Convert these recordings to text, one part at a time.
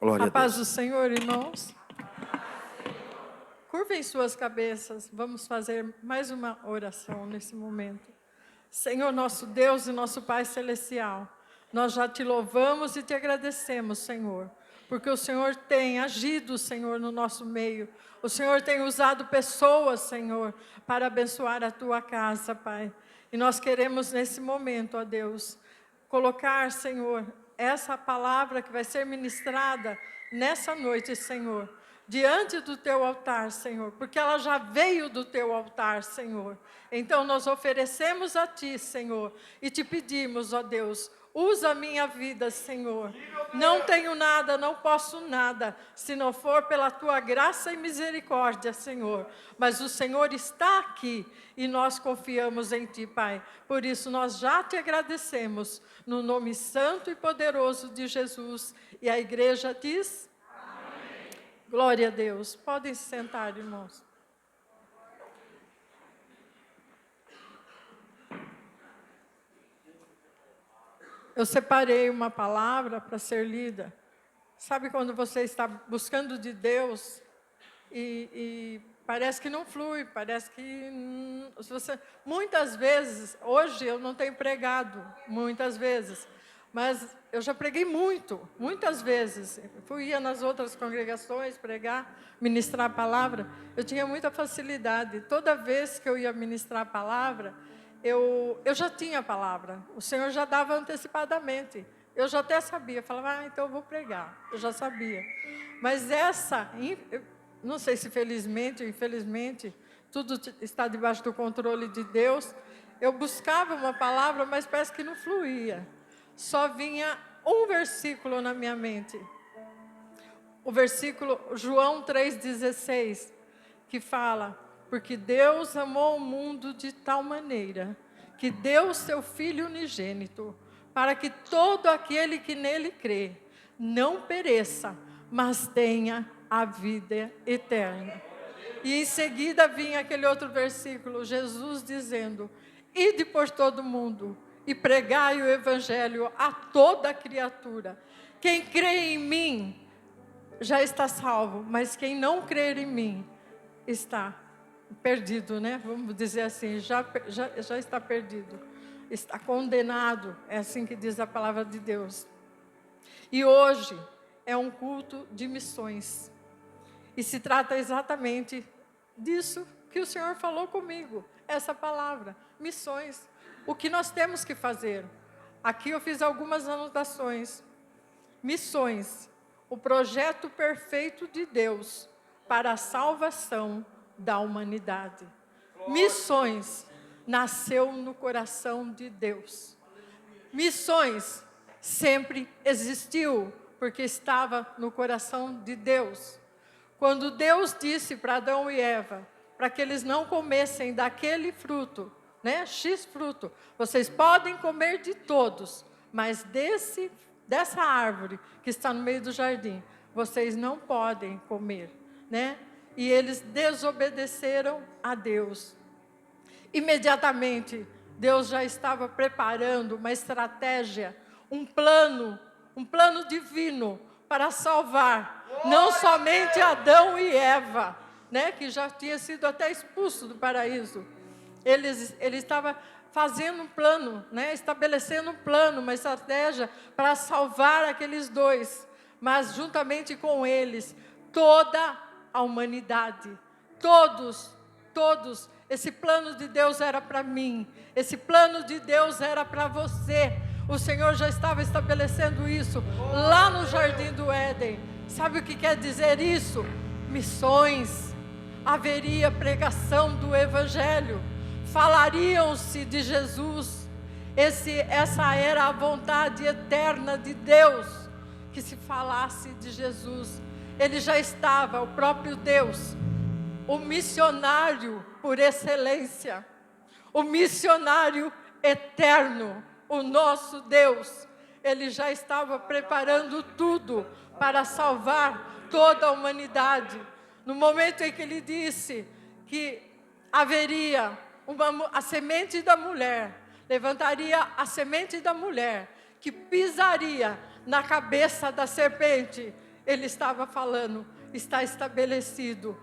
Glória A a paz Deus. do Senhor, irmãos. Curvem suas cabeças. Vamos fazer mais uma oração nesse momento. Senhor, nosso Deus e nosso Pai Celestial, nós já te louvamos e te agradecemos, Senhor, porque o Senhor tem agido, Senhor, no nosso meio. O Senhor tem usado pessoas, Senhor, para abençoar a tua casa, Pai. E nós queremos nesse momento, ó Deus, colocar, Senhor, essa palavra que vai ser ministrada nessa noite, Senhor, diante do teu altar, Senhor, porque ela já veio do teu altar, Senhor. Então nós oferecemos a ti, Senhor, e te pedimos, ó Deus, usa a minha vida, Senhor. Não tenho nada, não posso nada, se não for pela tua graça e misericórdia, Senhor. Mas o Senhor está aqui e nós confiamos em ti, Pai. Por isso nós já te agradecemos, no nome santo e poderoso de Jesus. E a igreja diz: amém. Glória a Deus. Podem se sentar, irmãos. Eu separei uma palavra para ser lida. Sabe quando você está buscando de Deus e parece que não flui, parece que muitas vezes, hoje eu não tenho pregado, muitas vezes, mas eu já preguei muitas vezes. Ia nas outras congregações pregar, ministrar a palavra, eu tinha muita facilidade. Toda vez que eu ia ministrar a palavra, eu já tinha a palavra, o Senhor já dava antecipadamente. Eu já até sabia, falava, então eu vou pregar, eu já sabia. Mas não sei se felizmente ou infelizmente, tudo está debaixo do controle de Deus. Eu buscava uma palavra, mas parece que não fluía. Só vinha um versículo na minha mente. O versículo João 3,16, que fala: porque Deus amou o mundo de tal maneira, que deu seu Filho unigênito, para que todo aquele que nele crê, não pereça, mas tenha a vida eterna. E em seguida vinha aquele outro versículo, Jesus dizendo: ide por todo mundo e pregai o evangelho a toda criatura. Quem crê em mim já está salvo, mas quem não crer em mim está perdido, né? Vamos dizer assim, já está perdido, está condenado, é assim que diz a palavra de Deus. E hoje é um culto de missões, e se trata exatamente disso que o Senhor falou comigo, essa palavra, missões, o que nós temos que fazer. Aqui eu fiz algumas anotações. Missões, o projeto perfeito de Deus para a salvação da humanidade. Missões nasceu no coração de Deus. Missões sempre existiu, porque estava no coração de Deus. Quando Deus disse para Adão e Eva, para que eles não comessem daquele fruto, né, X fruto, vocês podem comer de todos, mas dessa árvore que está no meio do jardim, vocês não podem comer, né? E eles desobedeceram a Deus. Imediatamente, Deus já estava preparando uma estratégia, um plano divino para salvar, não somente Adão e Eva, né, que já tinha sido até expulso do paraíso. Ele estava fazendo um plano, né, estabelecendo um plano, uma estratégia para salvar aqueles dois, mas juntamente com eles, toda a humanidade, todos, esse plano de Deus era para mim, esse plano de Deus era para você. O Senhor já estava estabelecendo isso lá no Jardim do Éden. Sabe o que quer dizer isso? Missões. Haveria pregação do Evangelho, falariam-se de Jesus. Essa era a vontade eterna de Deus, que se falasse de Jesus. Ele já estava, o próprio Deus, o missionário por excelência, o missionário eterno, o nosso Deus, ele já estava preparando tudo para salvar toda a humanidade. No momento em que ele disse que haveria a semente da mulher, levantaria a semente da mulher, que pisaria na cabeça da serpente, Ele estava falando, está estabelecido,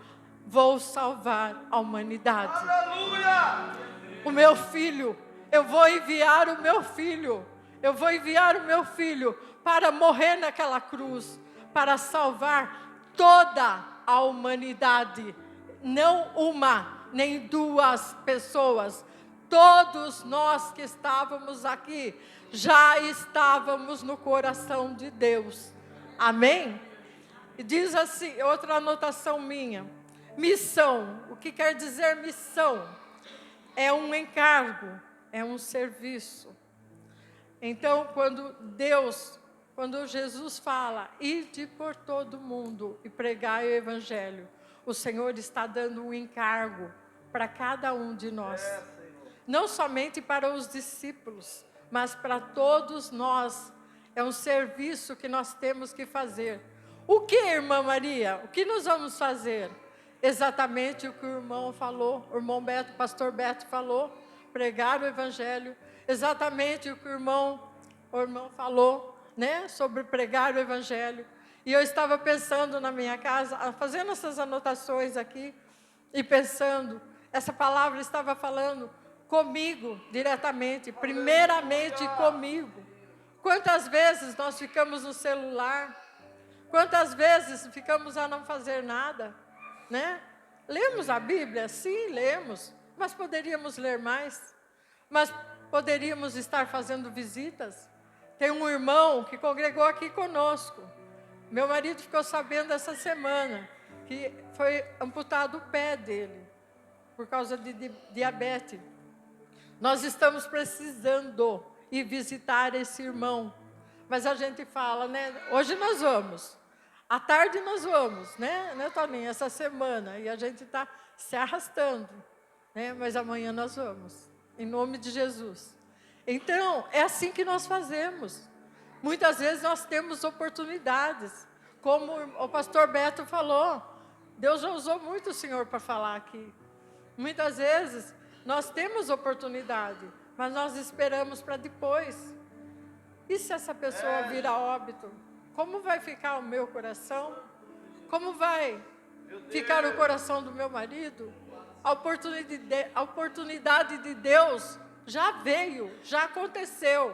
vou salvar a humanidade. Aleluia! O meu filho, eu vou enviar o meu filho. Eu vou enviar o meu filho para morrer naquela cruz, para salvar toda a humanidade. Não uma, nem duas pessoas. Todos nós que estávamos aqui, já estávamos no coração de Deus. Amém? E diz assim, outra anotação minha. Missão. O que quer dizer missão? É um encargo, é um serviço. Então, quando Jesus fala, ide por todo mundo e pregai o Evangelho, o Senhor está dando um encargo para cada um de nós. Não somente para os discípulos, mas para todos nós. É um serviço que nós temos que fazer. O que, irmã Maria? O que nós vamos fazer? Exatamente o que o irmão falou, o irmão Beto, o pastor Beto falou, pregar o Evangelho. Exatamente o que o irmão falou, né, sobre pregar o Evangelho. E eu estava pensando na minha casa, fazendo essas anotações aqui, e pensando, essa palavra estava falando comigo diretamente, primeiramente comigo. Quantas vezes nós ficamos no celular? Quantas vezes ficamos a não fazer nada? Né? Lemos a Bíblia? Sim, lemos. Mas poderíamos ler mais. Mas poderíamos estar fazendo visitas. Tem um irmão que congregou aqui conosco. Meu marido ficou sabendo essa semana que foi amputado o pé dele por causa de diabetes. Nós estamos precisando ir visitar esse irmão. Mas a gente fala, né? Hoje nós vamos. À tarde nós vamos, né, Toninho? Essa semana. E a gente está se arrastando. Né? Mas amanhã nós vamos. Em nome de Jesus. Então, é assim que nós fazemos. Muitas vezes nós temos oportunidades. Como o pastor Beto falou. Deus já usou muito o Senhor para falar aqui. Muitas vezes nós temos oportunidade, mas nós esperamos para depois. E se essa pessoa vir a óbito? Como vai ficar o meu coração? Como vai ficar o coração do meu marido? A oportunidade de Deus já veio, já aconteceu.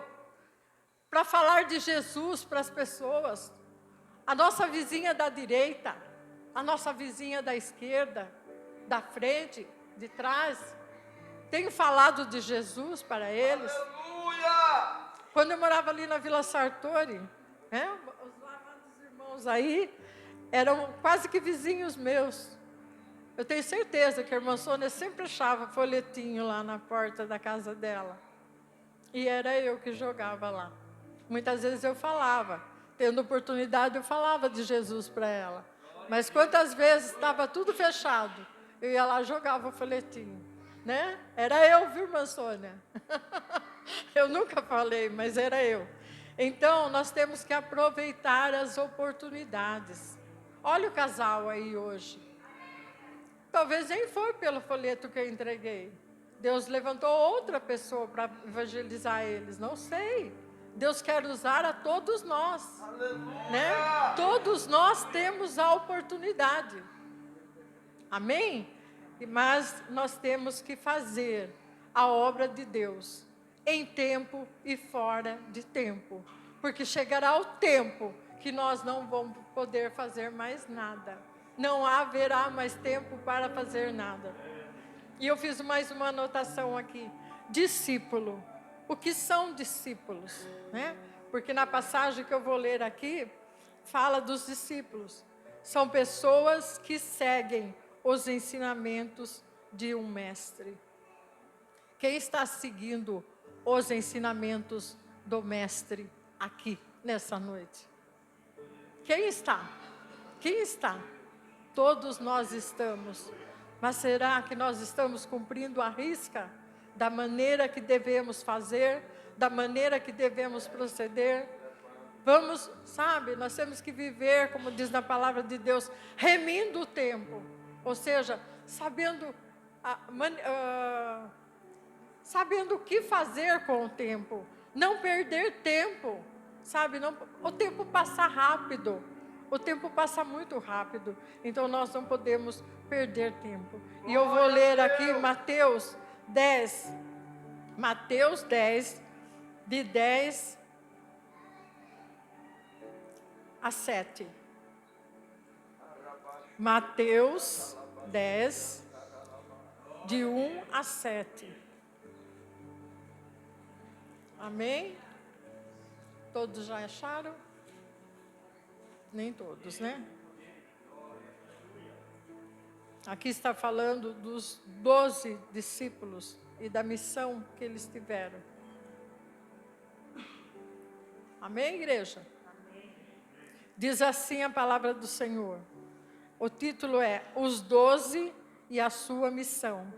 Para falar de Jesus para as pessoas. A nossa vizinha da direita, a nossa vizinha da esquerda, da frente, de trás. Tenho falado de Jesus para eles. Aleluia! Quando eu morava ali na Vila Sartori, os amados irmãos aí eram quase que vizinhos meus. Eu tenho certeza que a irmã Sônia sempre achava folhetinho lá na porta da casa dela. E era eu que jogava lá. Muitas vezes eu falava, tendo oportunidade eu falava de Jesus para ela. Mas quantas vezes estava tudo fechado, eu ia lá e jogava o folhetinho. Né? Era eu, viu, irmã Sônia? Eu nunca falei, mas era eu. Então, nós temos que aproveitar as oportunidades. Olha o casal aí hoje. Talvez nem foi pelo folheto que eu entreguei. Deus levantou outra pessoa para evangelizar eles, não sei. Deus quer usar a todos nós. Né? Todos nós temos a oportunidade. Amém? Mas nós temos que fazer a obra de Deus em tempo e fora de tempo. Porque chegará o tempo que nós não vamos poder fazer mais nada. Não haverá mais tempo para fazer nada. E eu fiz mais uma anotação aqui. Discípulo. O que são discípulos? Né? Porque na passagem que eu vou ler aqui, fala dos discípulos. São pessoas que seguem os ensinamentos de um mestre. Quem está seguindo os ensinamentos do mestre aqui, nessa noite? Quem está? Quem está? Todos nós estamos. Mas será que nós estamos cumprindo a risca da maneira que devemos fazer, da maneira que devemos proceder? Vamos, sabe, nós temos que viver, como diz na palavra de Deus, remindo o tempo. Ou seja, sabendo o que fazer com o tempo. Não perder tempo, sabe? O tempo passa rápido. O tempo passa muito rápido, então nós não podemos perder tempo. E eu vou ler aqui Mateus 10. Mateus 10, de 10 a 7. Mateus 10, de 1 a 7. Amém? Todos já acharam? Nem todos, né? Aqui está falando dos 12 discípulos e da missão que eles tiveram. Amém, igreja? Amém. Diz assim a palavra do Senhor. O título é Os 12 e a sua missão.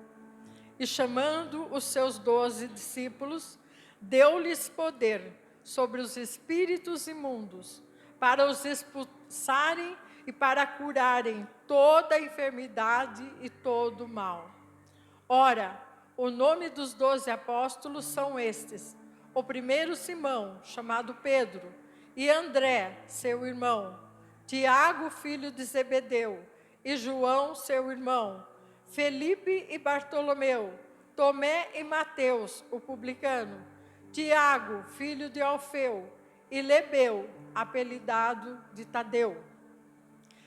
E chamando os seus 12 discípulos, deu-lhes poder sobre os espíritos imundos, para os expulsarem e para curarem toda a enfermidade e todo o mal. Ora, o nome dos 12 apóstolos são estes: o primeiro Simão, chamado Pedro, e André, seu irmão, Tiago, filho de Zebedeu, e João, seu irmão, Felipe e Bartolomeu, Tomé e Mateus, o publicano, Tiago, filho de Alfeu, e Lebeu, apelidado de Tadeu,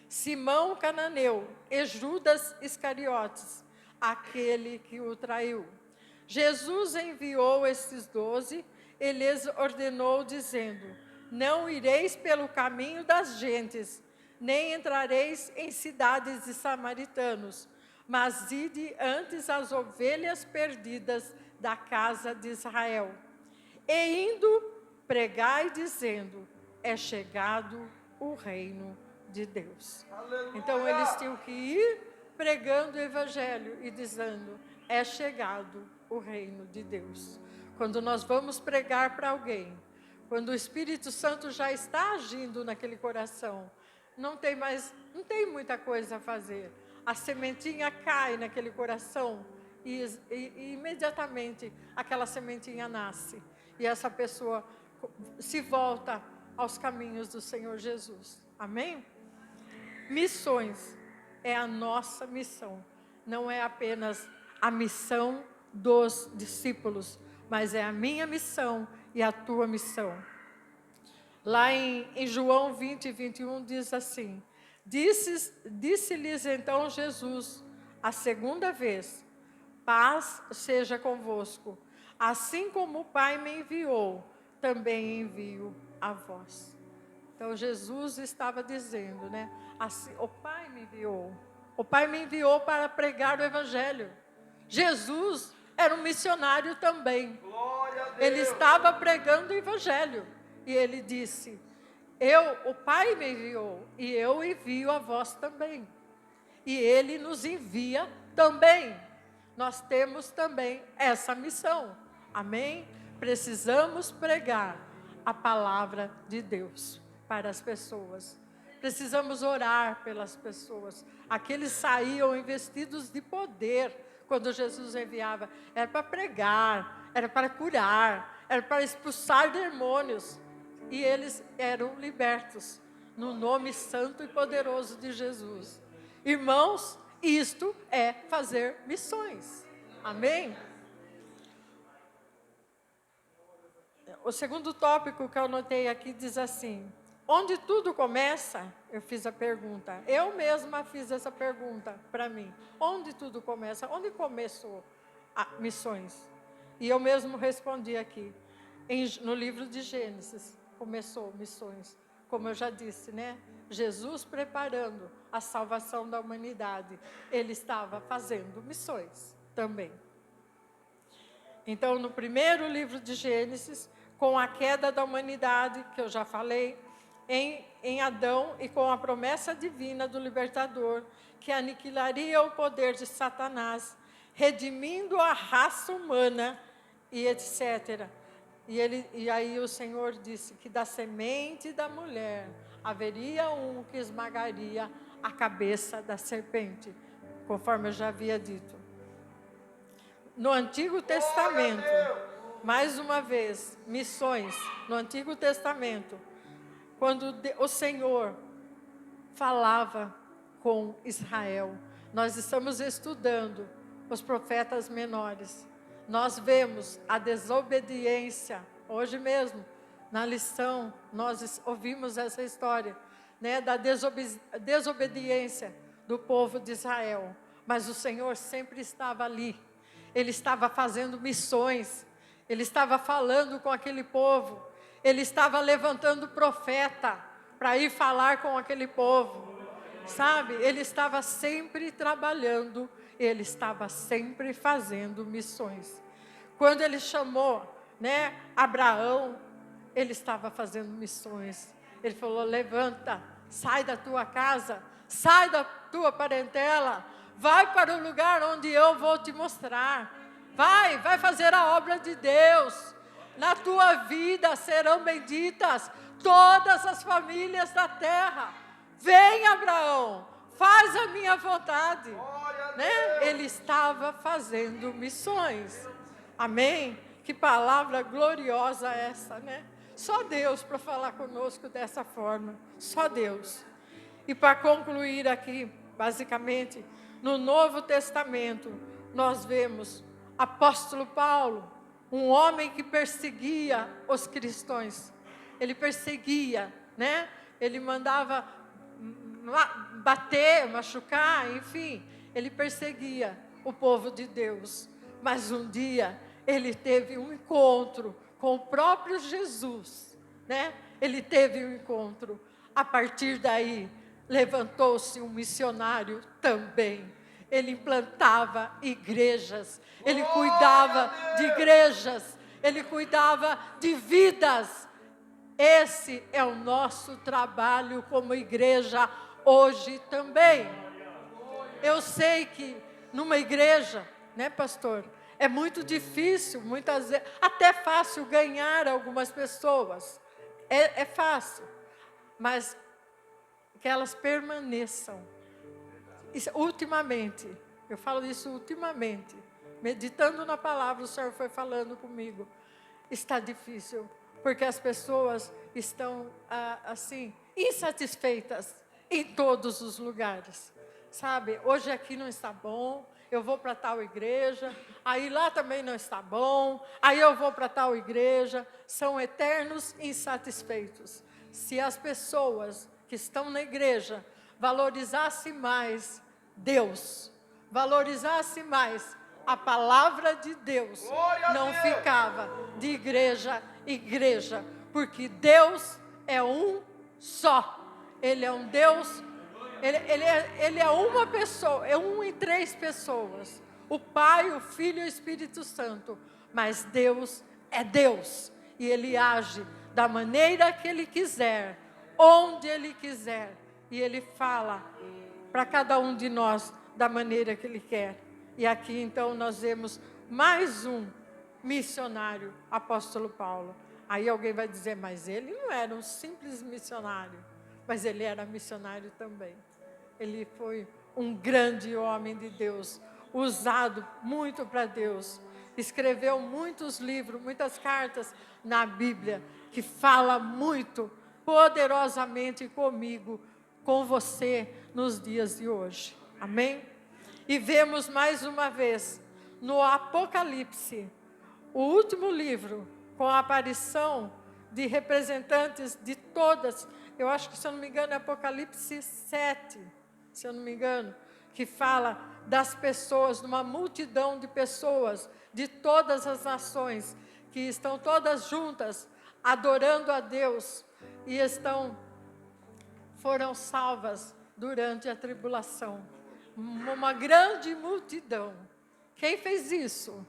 Simão cananeu e Judas Iscariotes, aquele que o traiu. Jesus enviou estes 12 e lhes ordenou, dizendo: não ireis pelo caminho das gentes, nem entrareis em cidades de samaritanos, mas ide antes às ovelhas perdidas da casa de Israel. E indo, pregai dizendo: é chegado o reino de Deus. Aleluia. Então eles tinham que ir pregando o evangelho e dizendo: é chegado o reino de Deus. Quando nós vamos pregar para alguém, quando o Espírito Santo já está agindo naquele coração, não tem muita coisa a fazer. A sementinha cai naquele coração e imediatamente aquela sementinha nasce. E essa pessoa se volta aos caminhos do Senhor Jesus. Amém? Missões é a nossa missão. Não é apenas a missão dos discípulos, mas é a minha missão e a tua missão. Lá em João 20, 21 diz assim: Disse-lhes então Jesus a segunda vez: paz seja convosco. Assim como o Pai me enviou, também envio a vós. Então Jesus estava dizendo, né? Assim, o Pai me enviou. O Pai me enviou para pregar o Evangelho. Jesus era um missionário também. Glória a Deus. Ele estava pregando o Evangelho. E ele disse: o Pai me enviou e eu envio a vós também. E Ele nos envia também. Nós temos também essa missão. Amém? Precisamos pregar a palavra de Deus para as pessoas. Precisamos orar pelas pessoas. Aqueles saíam investidos de poder quando Jesus enviava. Era para pregar, era para curar, era para expulsar demônios. E eles eram libertos no nome santo e poderoso de Jesus. Irmãos, isto é fazer missões. Amém? O segundo tópico que eu anotei aqui diz assim: onde tudo começa? Eu fiz a pergunta. Eu mesma fiz essa pergunta para mim. Onde tudo começa? Onde começou a missões? E eu mesmo respondi aqui. No livro de Gênesis começou missões. Como eu já disse, né? Jesus preparando a salvação da humanidade. Ele estava fazendo missões também. Então, no primeiro livro de Gênesis, com a queda da humanidade, que eu já falei, em Adão, e com a promessa divina do libertador, que aniquilaria o poder de Satanás, redimindo a raça humana, e etc. E aí o Senhor disse que da semente da mulher haveria um que esmagaria a cabeça da serpente, conforme eu já havia dito. No Antigo Testamento, mais uma vez, missões, no Antigo Testamento, quando o Senhor falava com Israel. Nós estamos estudando os profetas menores. Nós vemos a desobediência. Hoje mesmo, na lição, nós ouvimos essa história, né, da desobediência do povo de Israel. Mas o Senhor sempre estava ali. Ele estava fazendo missões. Ele estava falando com aquele povo. Ele estava levantando profeta para ir falar com aquele povo. Sabe? Ele estava sempre trabalhando. Ele estava sempre fazendo missões. Quando ele chamou, né, Abraão, ele estava fazendo missões. Ele falou: levanta, sai da tua casa, sai da tua parentela, vai para o lugar onde eu vou te mostrar. Vai fazer a obra de Deus. Na tua vida serão benditas todas as famílias da terra. Vem, Abraão, faz a minha vontade. Né? Ele estava fazendo missões. Amém? Que palavra gloriosa essa, né? Só Deus para falar conosco dessa forma. Só Deus. E para concluir aqui, basicamente, no Novo Testamento, nós vemos apóstolo Paulo, um homem que perseguia os cristãos. Ele perseguia, né? Ele mandava bater, machucar, enfim. Ele perseguia o povo de Deus. Mas um dia, ele teve um encontro com o próprio Jesus, né? Ele teve um encontro. A partir daí, levantou-se um missionário também. Ele implantava igrejas, ele cuidava de igrejas, ele cuidava de vidas. Esse é o nosso trabalho como igreja hoje também. Eu sei que numa igreja, né, pastor, é muito difícil, muitas vezes, até fácil ganhar algumas pessoas. É fácil, mas que elas permaneçam. Isso, ultimamente, eu falo isso ultimamente, meditando na palavra, o Senhor foi falando comigo. Está difícil, porque as pessoas estão, assim, insatisfeitas em todos os lugares. Sabe, hoje aqui não está bom, eu vou para tal igreja, aí lá também não está bom, aí eu vou para tal igreja. São eternos insatisfeitos. Se as pessoas que estão na igreja valorizassem mais Deus, valorizassem mais a palavra de Deus, não ficava de igreja em igreja, porque Deus é um só. Ele é um Deus. Ele é uma pessoa, é um em três pessoas. O Pai, o Filho e o Espírito Santo. Mas Deus é Deus. E Ele age da maneira que Ele quiser, onde Ele quiser. E Ele fala para cada um de nós da maneira que Ele quer. E aqui então nós vemos mais um missionário, apóstolo Paulo. Aí alguém vai dizer, mas ele não era um simples missionário. Mas ele era missionário também. Ele foi um grande homem de Deus, usado muito para Deus. Escreveu muitos livros, muitas cartas na Bíblia, que fala muito poderosamente comigo, com você, nos dias de hoje. Amém? E vemos mais uma vez, no Apocalipse, o último livro, com a aparição de representantes de todas, eu acho que, se eu não me engano, é Apocalipse 7, se eu não me engano, que fala das pessoas, numa multidão de pessoas, de todas as nações, que estão todas juntas, adorando a Deus, e foram salvas durante a tribulação. Uma grande multidão. Quem fez isso?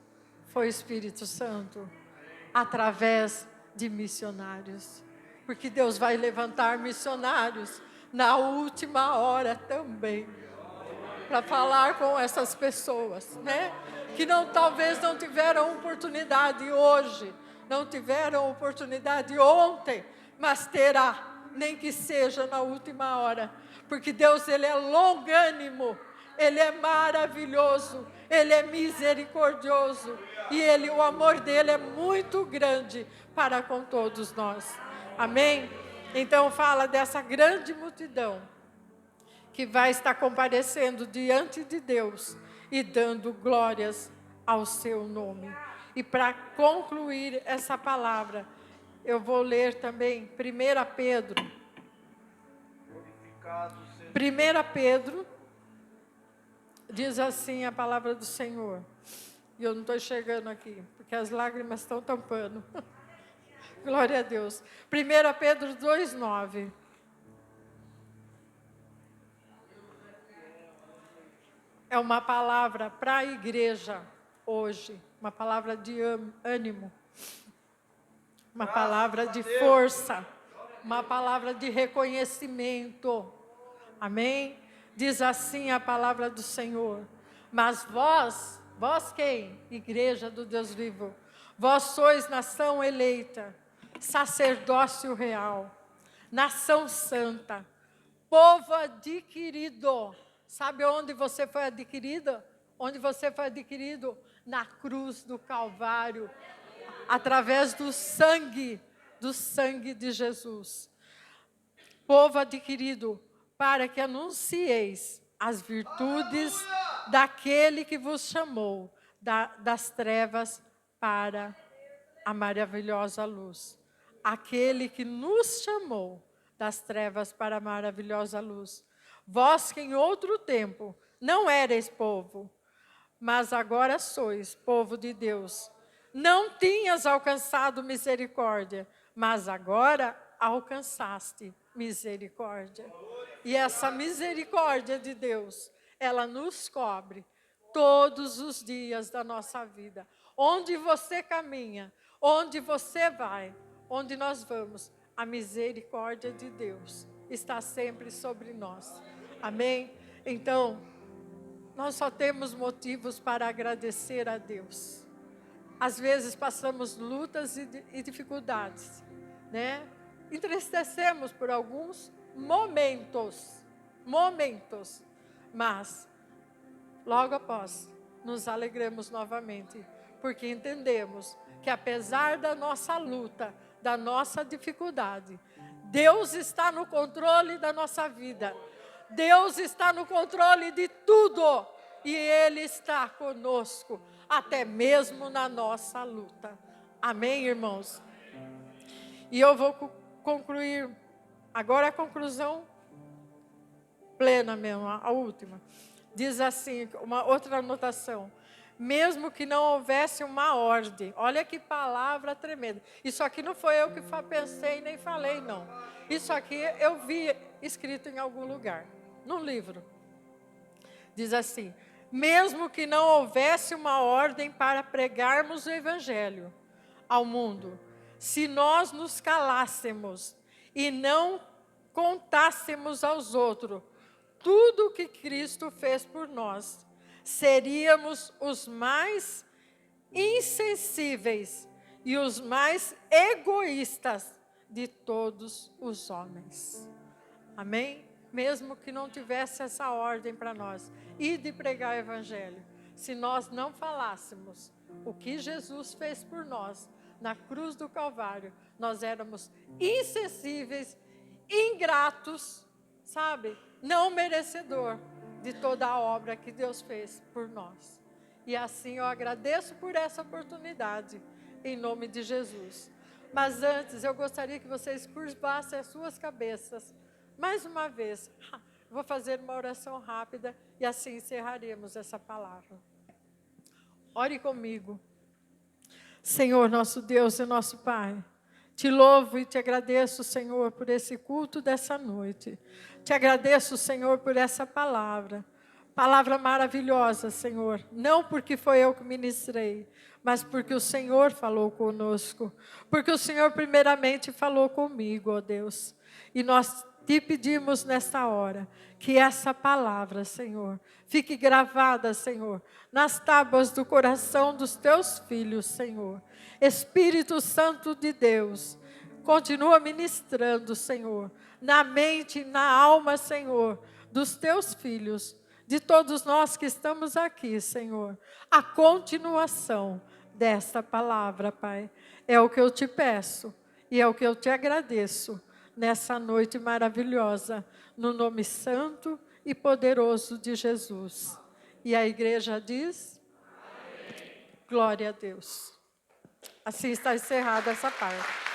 Foi o Espírito Santo, através de missionários. Porque Deus vai levantar missionários na última hora também, para falar com essas pessoas, né? Que talvez não tiveram oportunidade hoje, não tiveram oportunidade ontem, mas terá, nem que seja na última hora. Porque Deus, Ele é longânimo, Ele é maravilhoso, Ele é misericordioso, e o amor dEle é muito grande para com todos nós. Amém? Então fala dessa grande multidão que vai estar comparecendo diante de Deus e dando glórias ao seu nome. E para concluir essa palavra, eu vou ler também 1 Pedro. Glorificado seja 1 Pedro diz assim a palavra do Senhor. E eu não estou enxergando aqui, porque as lágrimas estão tampando. Glória a Deus. 1 Pedro 2,9. É uma palavra para a igreja hoje. Uma palavra de ânimo. Uma palavra de força. Uma palavra de reconhecimento. Amém? Diz assim a palavra do Senhor. Mas vós quem? Igreja do Deus vivo. Vós sois nação eleita, sacerdócio real, nação santa, povo adquirido. Sabe onde você foi adquirido? Onde você foi adquirido? Na cruz do Calvário, através do sangue de Jesus. Povo adquirido, para que anuncieis as virtudes daquele que vos chamou das trevas para a maravilhosa luz. Aquele que nos chamou das trevas para a maravilhosa luz. Vós que em outro tempo não erais povo, mas agora sois povo de Deus. Não tinhas alcançado misericórdia, mas agora alcançaste misericórdia. E essa misericórdia de Deus, ela nos cobre todos os dias da nossa vida. Onde você caminha, onde você vai, onde nós vamos, a misericórdia de Deus está sempre sobre nós. Amém? Então, nós só temos motivos para agradecer a Deus. Às vezes passamos lutas e dificuldades, né? Entristecemos por alguns momentos, mas logo após nos alegremos novamente, porque entendemos que apesar da nossa luta, da nossa dificuldade, Deus está no controle da nossa vida. Deus está no controle de tudo e Ele está conosco, até mesmo na nossa luta. Amém, irmãos? E eu vou concluir, agora a conclusão plena mesmo, a última. Diz assim, uma outra anotação. Mesmo que não houvesse uma ordem, olha que palavra tremenda. Isso aqui não foi eu que pensei nem falei, não. Isso aqui eu vi escrito em algum lugar, num livro. Diz assim, mesmo que não houvesse uma ordem para pregarmos o Evangelho ao mundo, se nós nos calássemos e não contássemos aos outros tudo o que Cristo fez por nós, seríamos os mais insensíveis e os mais egoístas de todos os homens. Amém? Mesmo que não tivesse essa ordem para nós, e de pregar o Evangelho, se nós não falássemos o que Jesus fez por nós, na cruz do Calvário, nós éramos insensíveis, ingratos, sabe? Não merecedor de toda a obra que Deus fez por nós. E assim eu agradeço por essa oportunidade, em nome de Jesus. Mas antes, eu gostaria que vocês curvassem as suas cabeças. Mais uma vez, vou fazer uma oração rápida e assim encerraremos essa palavra. Ore comigo. Senhor, nosso Deus e nosso Pai, te louvo e te agradeço, Senhor, por esse culto dessa noite. Te agradeço, Senhor, por essa palavra. Palavra maravilhosa, Senhor. Não porque foi eu que ministrei, mas porque o Senhor falou conosco. Porque o Senhor primeiramente falou comigo, ó Deus. E nós te pedimos nesta hora que essa palavra, Senhor, fique gravada, Senhor, nas tábuas do coração dos teus filhos, Senhor. Espírito Santo de Deus, continua ministrando, Senhor, na mente, na alma, Senhor, dos teus filhos, de todos nós que estamos aqui, Senhor. A continuação desta palavra, Pai, é o que eu te peço e é o que eu te agradeço nessa noite maravilhosa, no nome santo e poderoso de Jesus. E a igreja diz: glória a Deus. Assim está encerrada essa parte.